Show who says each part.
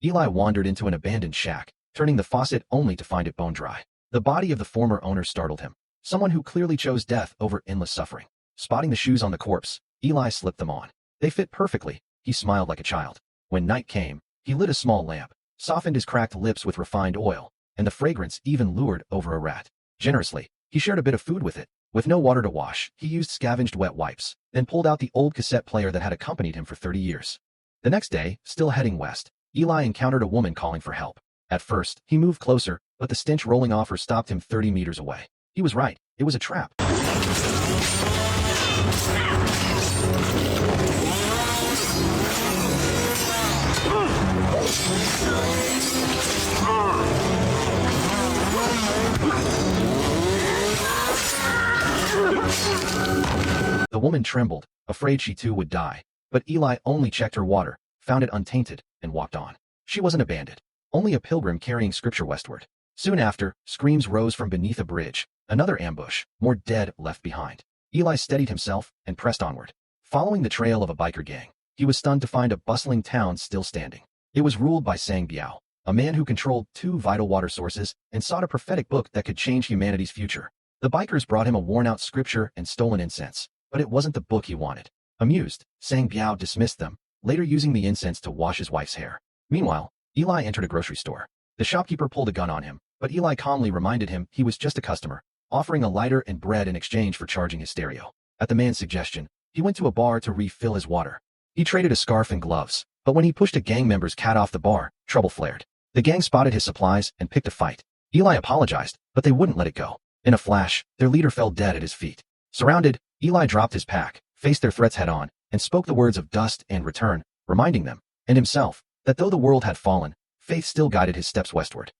Speaker 1: Eli wandered into an abandoned shack, turning the faucet only to find it bone dry. The body of the former owner startled him. Someone who clearly chose death over endless suffering. Spotting the shoes on the corpse, Eli slipped them on. They fit perfectly. He smiled like a child. When night came, he lit a small lamp, softened his cracked lips with refined oil, and the fragrance even lured over a rat. Generously, he shared a bit of food with it. With no water to wash, he used scavenged wet wipes, then pulled out the old cassette player that had accompanied him for 30 years. The next day, still heading west, Eli encountered a woman calling for help. At first, he moved closer, but the stench rolling off her stopped him 30 meters away. He was right. It was a trap. The woman trembled, afraid she too would die. But Eli only checked her water, found it untainted, and walked on. She wasn't a bandit, only a pilgrim carrying scripture westward. Soon after, screams rose from beneath a bridge. Another ambush, more dead left behind. Eli steadied himself and pressed onward. Following the trail of a biker gang, he was stunned to find a bustling town still standing. It was ruled by Sang Biao, a man who controlled 2 vital water sources and sought a prophetic book that could change humanity's future. The bikers brought him a worn-out scripture and stolen incense, but it wasn't the book he wanted. Amused, Sang Biao dismissed them, later using the incense to wash his wife's hair. Meanwhile, Eli entered a grocery store. The shopkeeper pulled a gun on him, but Eli calmly reminded him he was just a customer, offering a lighter and bread in exchange for charging his stereo. At the man's suggestion, he went to a bar to refill his water. He traded a scarf and gloves, but when he pushed a gang member's cat off the bar, trouble flared. The gang spotted his supplies and picked a fight. Eli apologized, but they wouldn't let it go. In a flash, their leader fell dead at his feet. Surrounded, Eli dropped his pack, faced their threats head-on, and spoke the words of dust and return, reminding them, and himself, that though the world had fallen, faith still guided his steps westward.